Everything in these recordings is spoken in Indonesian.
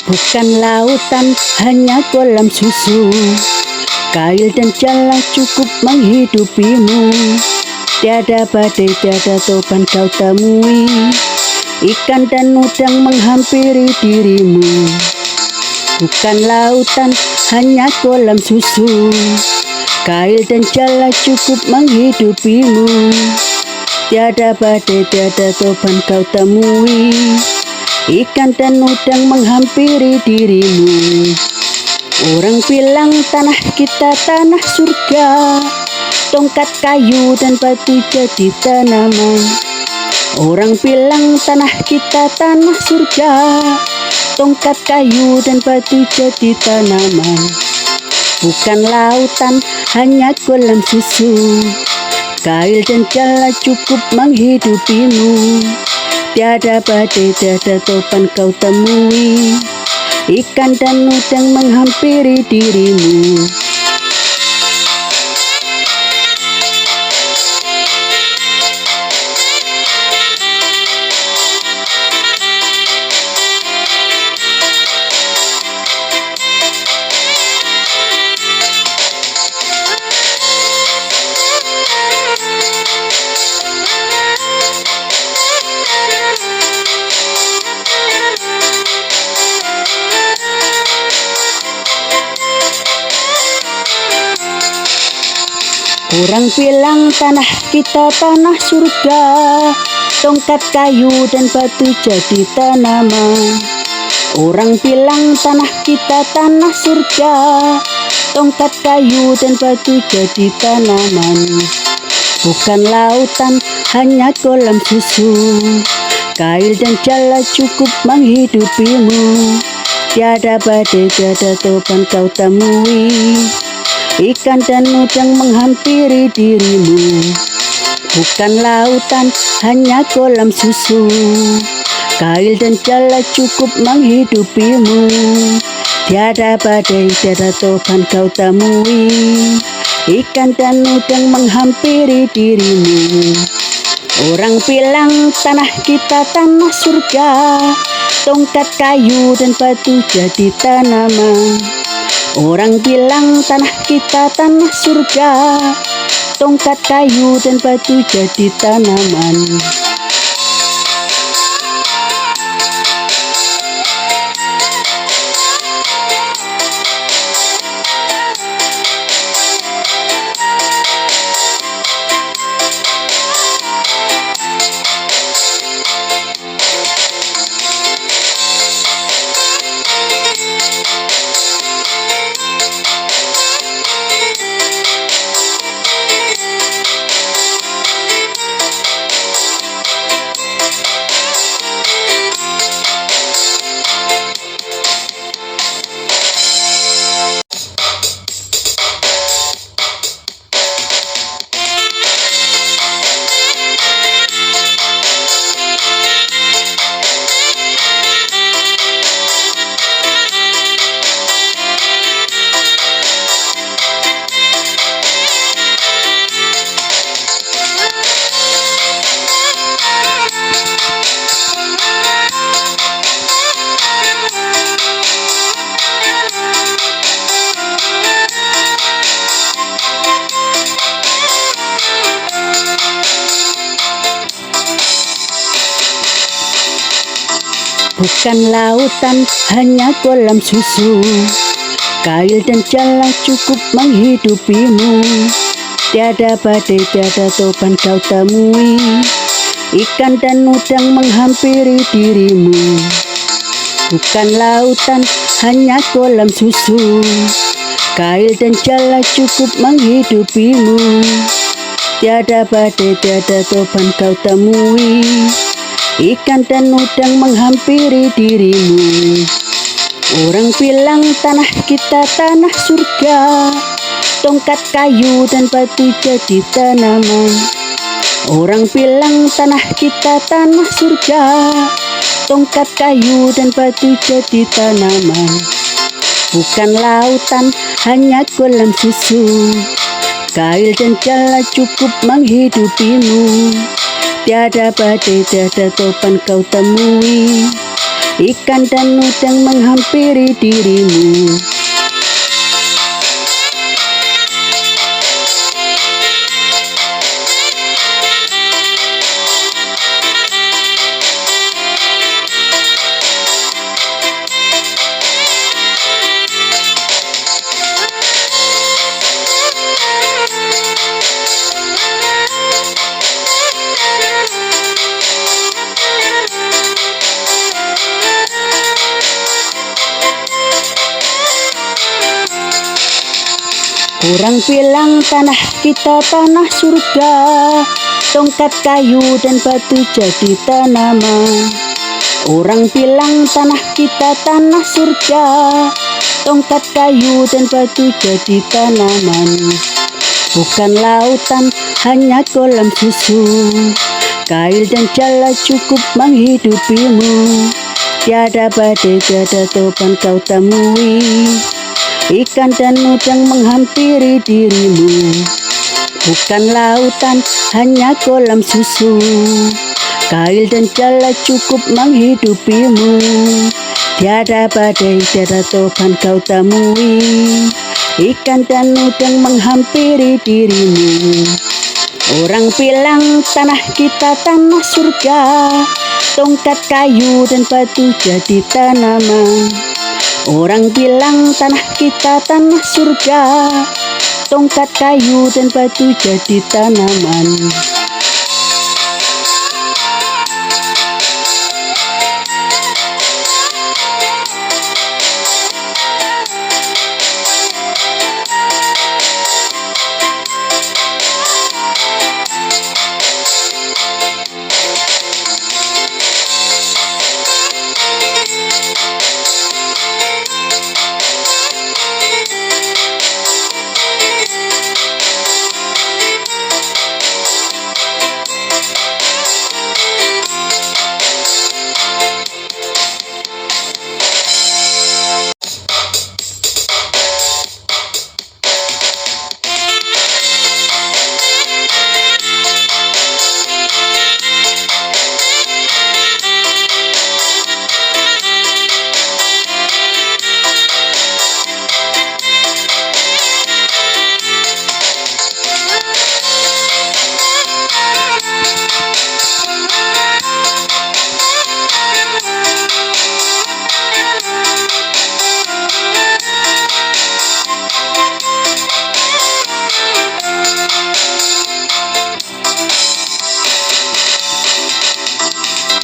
Bukan lautan, hanya kolam susu. Kail dan jala cukup menghidupimu. Tiada badai, tiada topan kau temui. Ikan dan udang menghampiri dirimu. Bukan lautan, hanya kolam susu. Kail dan jala cukup menghidupimu. Tiada badai, tiada topan kau temui. Ikan dan udang menghampiri dirimu. Orang bilang tanah kita tanah surga. Tongkat kayu dan batu jadi tanaman. Orang bilang tanah kita tanah surga. Tongkat kayu dan batu jadi tanaman. Bukan lautan, hanya kolam susu. Kail dan jala cukup menghidupimu. Tiada badai, tiada topan kau temui. Ikan dan udang menghampiri dirimu. Orang bilang tanah kita tanah surga. Tongkat kayu dan batu jadi tanaman. Orang bilang tanah kita tanah surga. Tongkat kayu dan batu jadi tanaman. Bukan lautan, hanya kolam susu. Kail dan jala cukup menghidupimu. Tiada badai, tiada topan kau temui. Ikan dan udang menghampiri dirimu. Bukan lautan, hanya kolam susu. Kail dan jala cukup menghidupimu. Tiada badai, tiada topan kau temui. Ikan dan udang menghampiri dirimu. Orang bilang tanah kita tanah surga. Tongkat kayu dan batu jadi tanaman. Orang bilang tanah kita tanah surga. Tongkat kayu dan batu jadi tanaman. Bukan lautan, hanya kolam susu. Kail dan jala cukup menghidupimu. Tiada badai, tiada topan kau temui. Ikan dan udang menghampiri dirimu. Bukan lautan, hanya kolam susu. Kail dan jala cukup menghidupimu. Tiada badai, tiada topan kau temui. Ikan dan udang menghampiri dirimu. Orang bilang tanah kita tanah surga. Tongkat kayu dan batu jadi tanaman. Orang bilang tanah kita tanah surga. Tongkat kayu dan batu jadi tanaman. Bukan lautan, hanya kolam susu. Kail dan jala cukup menghidupimu. Tiada badai, tiada topan kau temui. ikan dan udang menghampiri dirimu. Orang bilang tanah kita tanah surga, tongkat kayu dan batu jadi tanaman. Orang bilang tanah kita tanah surga, tongkat kayu dan batu jadi tanaman. Bukan lautan, hanya kolam susu, kail dan jala cukup menghidupimu. Tiada badai, tiada topan kau temui, ikan dan udang menghampiri dirimu. Bukan lautan, hanya kolam susu, kail dan jala cukup menghidupimu. Tiada badai, tiada topan kau temui, ikan dan udang menghampiri dirimu. Orang bilang tanah kita tanah surga, tongkat kayu dan batu jadi tanaman. Orang bilang tanah kita tanah surga, tongkat kayu dan batu jadi tanaman.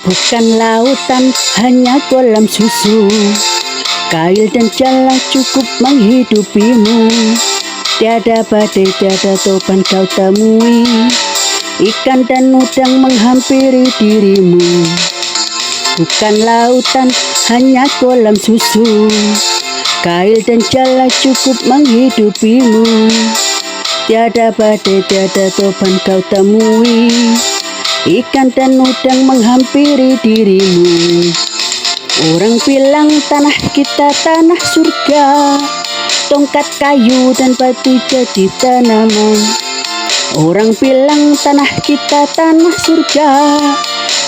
Bukan lautan, hanya kolam susu, kail dan jala cukup menghidupimu. Tiada badai, tiada topan kau temui, ikan dan udang menghampiri dirimu. Bukan lautan, hanya kolam susu, kail dan jala cukup menghidupimu. Tiada badai, tiada topan kau temui, ikan dan udang menghampiri dirimu. Orang bilang tanah kita tanah surga, tongkat kayu dan batu jadi tanaman. Orang bilang tanah kita tanah surga,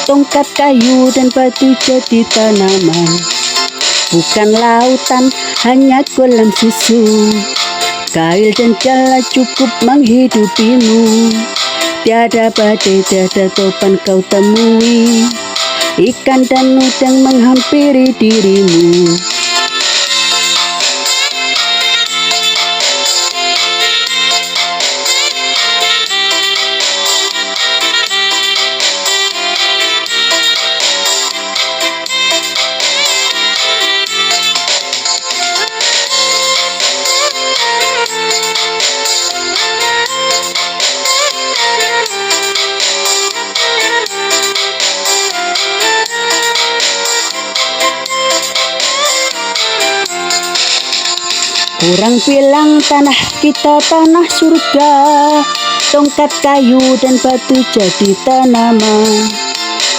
tongkat kayu dan batu jadi tanaman. Bukan lautan, hanya kolam susu, kail dan jala cukup menghidupimu. Tiada badai, tiada topan kau temui, ikan dan udang menghampiri dirimu. Orang bilang tanah kita tanah surga, tongkat kayu dan batu jadi tanaman.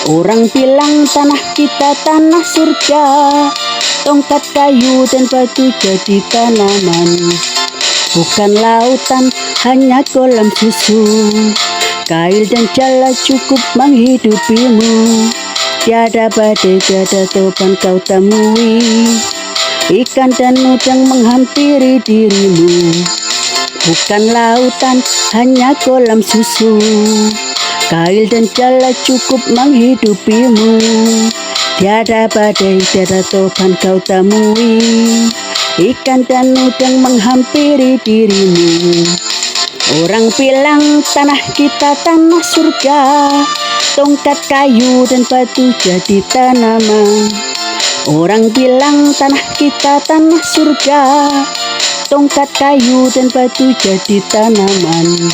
Orang bilang tanah kita tanah surga, tongkat kayu dan batu jadi tanaman. Bukan lautan, hanya kolam susu, kail dan jala cukup menghidupimu. Tiada badai, tiada topan kau temui. Ikan dan udang menghampiri dirimu. Bukan lautan, hanya kolam susu. Kail dan jala cukup menghidupimu. Tiada badai, tiada topan kau temui. Ikan dan udang menghampiri dirimu. Orang bilang tanah kita tanah surga. Tongkat kayu dan batu jadi tanaman. Orang bilang tanah kita tanah surga. Tongkat kayu dan batu jadi tanaman.